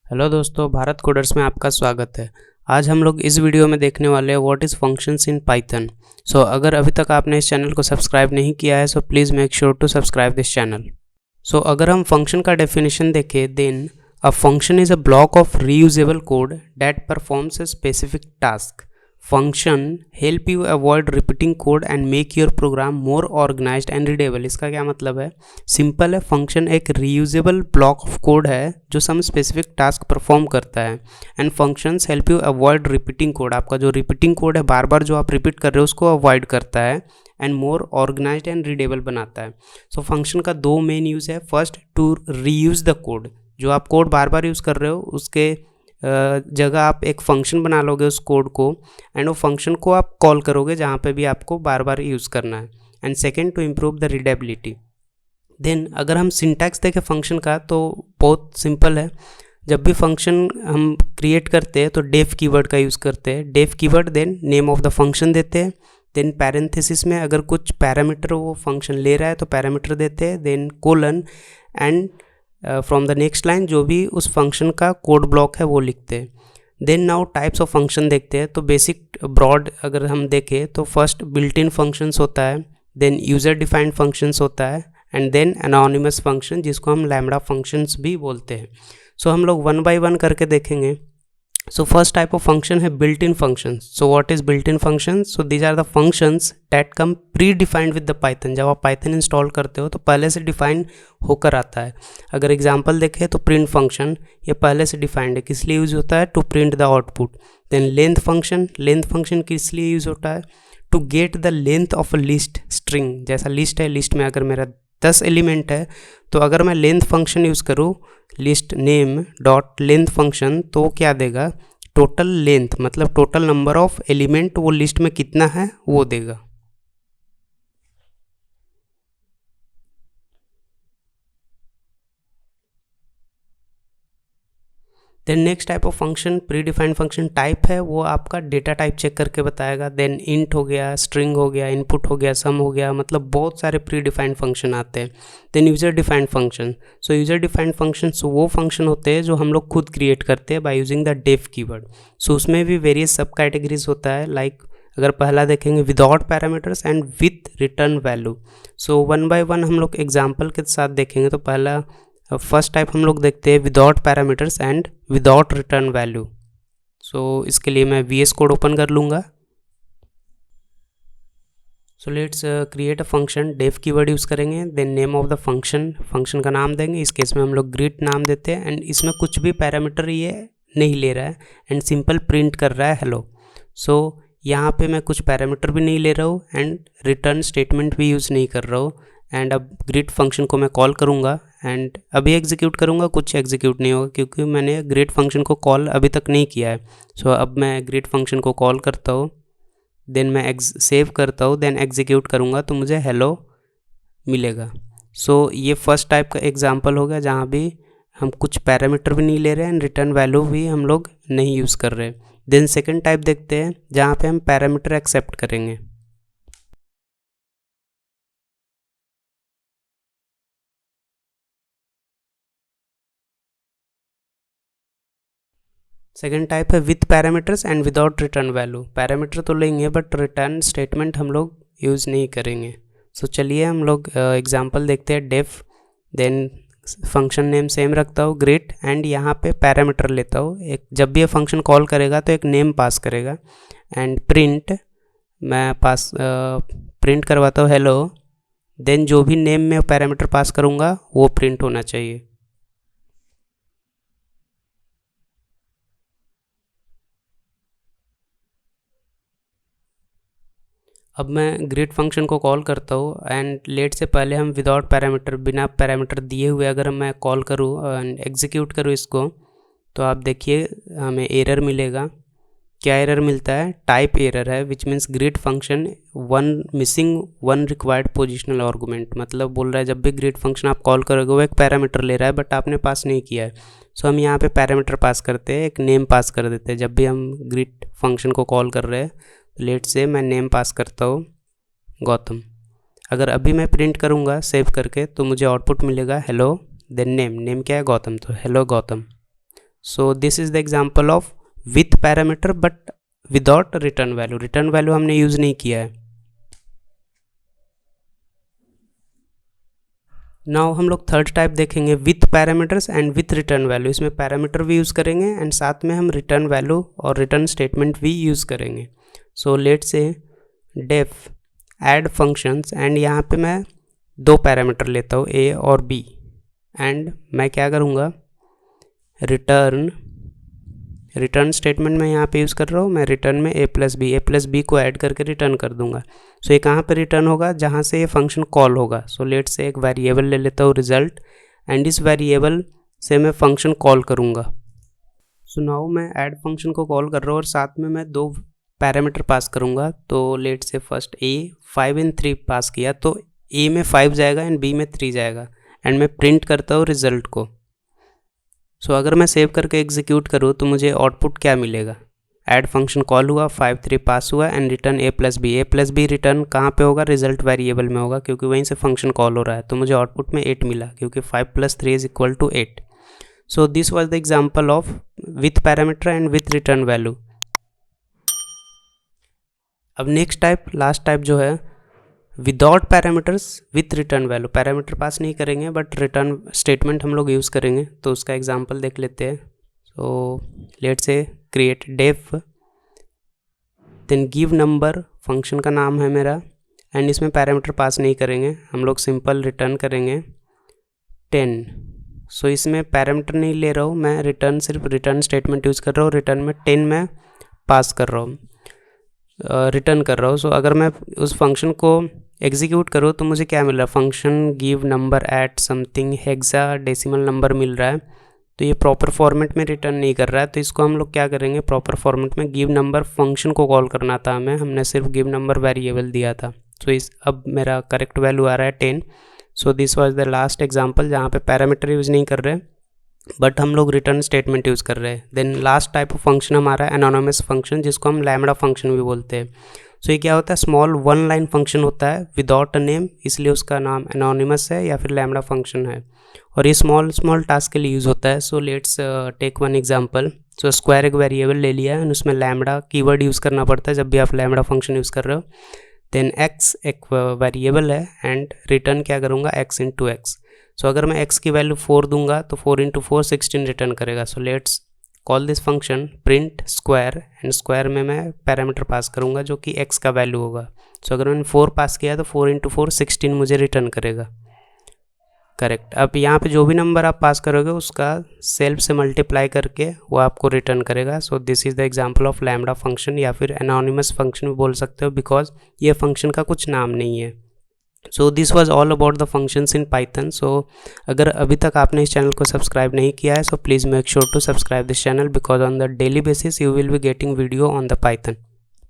Hello दोस्तों, Bharat coders में आपका स्वागत है। आज हम लोग इस वीडियो में देखने वाले हैं what is functions in Python. अगर अभी तक आपने इस चैनल को सब्सक्राइब नहीं किया है so please make sure to subscribe this channel. अगर हम फंक्शन का डेफिनेशन देखें, then a function is a block of reusable code that performs a specific task. Function help you avoid repeating code and make your program more organized and readable. इसका क्या मतलब है? Simple है, function एक reusable block of code है जो some specific task perform करता है and functions help you avoid repeating code. आपका जो रिपीटिंग कोड है, बार बार जो आप रिपीट कर रहे हो, उसको अवॉइड करता है and more organized and readable बनाता है। फंक्शन का दो मेन यूज़ है। First, to reuse the code. जो आप कोड बार बार यूज़ कर रहे हो उसके जगह आप एक फंक्शन बना लोगे उस कोड को एंड वो फंक्शन को आप कॉल करोगे जहाँ पे भी आपको बार बार यूज़ करना है। And second, to improve the readability. Then अगर हम सिंटैक्स देखें फंक्शन का तो बहुत सिंपल है। जब भी फंक्शन हम क्रिएट करते हैं तो डेफ कीवर्ड का यूज़ करते हैं। Def keyword, then name of the function देते हैं, देन पैरेंथेसिस में अगर कुछ पैरामीटर वो फंक्शन ले रहा है तो पैरामीटर देते हैं, then colon and from the next line जो भी उस फंक्शन का कोड ब्लॉक है वो लिखते हैं। Then now types of function देखते हैं। तो बेसिक ब्रॉड अगर हम देखें तो फर्स्ट बिल्ट इन फंक्शंस होता है, देन यूज़र डिफाइंड फंक्शंस होता है एंड देन एनोनिमस फंक्शन जिसको हम लैम्बडा फंक्शंस भी बोलते हैं। हम लोग वन बाय वन करके देखेंगे। फर्स्ट टाइप ऑफ फंक्शन है built in functions. What is built in functions? These are the functions that come predefined with the Python. जब आप पाइथन इंस्टॉल करते हो तो पहले से डिफाइंड होकर आता है। अगर एग्जांपल देखें तो प्रिंट फंक्शन ये पहले से डिफाइंड है, किस लिए यूज होता है? To print the output. Then length function, length function किस लिए यूज होता है? To get the length of a list string. जैसा लिस्ट है, लिस्ट में अगर मेरा 10 एलिमेंट है तो अगर मैं लेंथ फंक्शन यूज़ करूँ, list name dot length function, तो क्या देगा? टोटल लेंथ, मतलब टोटल नंबर ऑफ एलिमेंट वो लिस्ट में कितना है वो देगा। Then next type of function pre defined function type है, वो आपका डेटा टाइप चेक करके बताएगा। देन इंट हो गया, स्ट्रिंग हो गया, इनपुट हो गया, सम हो गया, मतलब बहुत सारे प्री डिफाइंड फंक्शन आते हैं। Then user defined function. User defined function वो फंक्शन होते हैं जो हम लोग खुद क्रिएट करते हैं by using the def keyword. उसमें भी वेरियस सब कैटेगरीज होता है। लाइक अगर पहला देखेंगे without parameters and with return value. One by one हम लोग एग्जाम्पल के साथ देखेंगे। तो पहला फर्स्ट टाइप हम लोग देखते हैं without parameters and without return value. इसके लिए मैं VS कोड ओपन कर लूँगा। Let's create a function. Def keyword use करेंगे, then name of the function, function का नाम देंगे। इस केस में हम लोग ग्रीट नाम देते हैं एंड इसमें कुछ भी पैरामीटर ये नहीं ले रहा है एंड सिंपल प्रिंट कर रहा है हेलो। यहाँ पे मैं कुछ पैरामीटर भी नहीं ले रहा हूँ एंड रिटर्न स्टेटमेंट भी यूज़ नहीं कर रहा हूँ। एंड अब ग्रीट फंक्शन को मैं कॉल करूँगा एंड अभी एग्जीक्यूट करूँगा, कुछ एग्जीक्यूट नहीं होगा क्योंकि मैंने ग्रीट फंक्शन को कॉल अभी तक नहीं किया है। अब मैं ग्रीट फंक्शन को कॉल करता हूँ, देन मैं सेव करता हूँ, देन एग्जीक्यूट करूँगा तो मुझे हेलो मिलेगा। ये फर्स्ट टाइप का एग्जाम्पल हो गया जहाँ भी हम कुछ पैरामीटर भी नहीं ले रहे हैं एंड रिटर्न वैल्यू भी हम लोग नहीं यूज़ कर रहे। देन सेकेंड टाइप देखते हैं जहाँ पे हम पैरामीटर एक्सेप्ट करेंगे। सेकेंड टाइप है with parameters and without return value. Parameter तो लेंगे बट रिटर्न स्टेटमेंट हम लोग यूज़ नहीं करेंगे। चलिए हम लोग एग्जांपल देखते हैं। Def, then function name same रखता हूँ ग्रेट एंड यहाँ पे पैरामीटर लेता हूँ एक। जब भी ये फंक्शन कॉल करेगा तो एक नेम पास करेगा एंड प्रिंट, मैं पास प्रिंट करवाता हूँ हेलो। देन जो भी नेम में पैरामीटर पास करूँगा वो प्रिंट होना चाहिए। अब मैं ग्रीट फंक्शन को कॉल करता हूँ एंड लेट से पहले हम विदाउट पैरामीटर, बिना पैरामीटर दिए हुए अगर मैं कॉल करूँ एंड एग्जीक्यूट करूँ इसको तो आप देखिए हमें एरर मिलेगा। क्या एरर मिलता है? टाइप एरर है, which means greet function missing one required positional argument. मतलब बोल रहा है जब भी ग्रीट फंक्शन आप कॉल करोगे वो एक पैरामीटर ले रहा है बट आपने पास नहीं किया है। हम यहाँ पे पैरामीटर पास करते हैं, एक नेम पास कर देते हैं। जब भी हम ग्रीट फंक्शन को कॉल कर रहे हैं लेट से मैं नेम पास करता हूँ गौतम। अगर अभी मैं प्रिंट करूँगा सेव करके तो मुझे आउटपुट मिलेगा हेलो, देन नेम, नेम क्या है? गौतम, तो hello Gautam. So this is the example of with parameter but without return value. Return value हमने यूज नहीं किया है। नाउ हम लोग थर्ड टाइप देखेंगे with parameters and with return value. इसमें पैरामीटर भी यूज़ करेंगे एंड साथ में हम रिटर्न वैल्यू और रिटर्न स्टेटमेंट भी यूज़ करेंगे। So let's say def add functions and यहाँ पे मैं दो पैरामीटर लेता हूँ ए और बी एंड मैं क्या करूँगा रिटर्न स्टेटमेंट मैं यहाँ पे यूज़ कर रहा हूँ। मैं रिटर्न में ए प्लस बी को ऐड करके रिटर्न कर दूंगा। सो ये कहाँ पे रिटर्न होगा, जहाँ से ये फंक्शन कॉल होगा। सो लेट्स से एक वेरिएबल ले लेता हूँ रिजल्ट एंड इस वेरिएबल से मैं फंक्शन कॉल करूँगा। सो नाउ मैं ऐड फंक्शन को कॉल कर रहा हूँ और साथ में मैं दो पैरामीटर पास करूँगा। तो let's say first A 5 and 3 पास किया तो ए में 5 जाएगा एंड बी में 3 जाएगा एंड मैं प्रिंट करता हूँ रिजल्ट को। सो अगर मैं सेव करके एग्जीक्यूट करूँ तो मुझे आउटपुट क्या मिलेगा, ऐड फंक्शन कॉल हुआ, 5 3 पास हुआ and return a plus b return कहाँ पे होगा, रिजल्ट वेरिएबल में होगा क्योंकि वहीं से फंक्शन कॉल हो रहा है। तो मुझे आउटपुट में 8 मिला क्योंकि 5 + 3 = 8। सो this was the example of with parameter and with return value. अब नेक्स्ट टाइप, लास्ट टाइप जो है without parameters with return value. Parameter pass नहीं करेंगे बट रिटर्न स्टेटमेंट हम लोग यूज़ करेंगे। तो उसका एग्जांपल देख लेते हैं। So let's say create def then give number, function का नाम है मेरा एंड इसमें पैरामीटर पास नहीं करेंगे, हम लोग सिंपल रिटर्न करेंगे 10। सो इसमें पैरामीटर नहीं ले रहा हूँ मैं, सिर्फ रिटर्न स्टेटमेंट यूज़ कर रहा हूँ। रिटर्न में 10 में पास कर रहा हूँ, रिटर्न कर रहा हूँ। सो अगर मैं उस फंक्शन को एग्जीक्यूट करूँ तो मुझे क्या मिल रहा है, function give number at something hexadecimal number मिल रहा है। तो ये प्रॉपर फॉर्मेट में रिटर्न नहीं कर रहा है। तो इसको हम लोग क्या करेंगे, प्रॉपर फॉर्मेट में गिव नंबर फंक्शन को कॉल करना था हमने सिर्फ गिव नंबर वेरिएबल दिया था। सो अब मेरा करेक्ट वैल्यू आ रहा है 10। सो this was the last example जहाँ पे पैरामीटर यूज़ नहीं कर रहे बट हम लोग रिटर्न स्टेटमेंट यूज़ कर रहे हैं। Then last type of function हमारा एनोनिमस फंक्शन, जिसको हम लैम्बडा फंक्शन भी बोलते हैं। सो ये क्या होता है, स्मॉल 1 लाइन फंक्शन होता है विदाउट अ नेम, इसलिए उसका नाम एनोनिमस है या फिर लैम्बडा फंक्शन है और ये स्मॉल टास्क के लिए यूज़ होता है। So let's take one example. So square एक वेरिएबल ले लिया है और उसमें लैम्बडा कीवर्ड यूज़ करना पड़ता है जब भी आप लैम्बडा फंक्शन यूज़ कर रहे हो। देन x एक वेरिएबल है एंड रिटर्न क्या करूँगा, x × x। सो अगर मैं x की वैल्यू 4 दूंगा तो 4 × 4 16 रिटर्न करेगा। So let's call this function print square and square में मैं पैरामीटर पास करूँगा जो कि x का वैल्यू होगा। सो अगर मैंने 4 पास किया तो 4 × 4 16 मुझे रिटर्न करेगा। करेक्ट। अब यहाँ पे जो भी नंबर आप पास करोगे उसका सेल्फ से मल्टीप्लाई करके वो आपको रिटर्न करेगा। So this is the example of lambda function या फिर एनोनिमस फंक्शन भी बोल सकते हो बिकॉज ये फंक्शन का कुछ नाम नहीं है। So this was all about the functions in Python. So अगर अभी तक आपने इस चैनल को सब्सक्राइब नहीं किया है so please make sure to subscribe this channel because on the daily basis you will be getting video on the Python.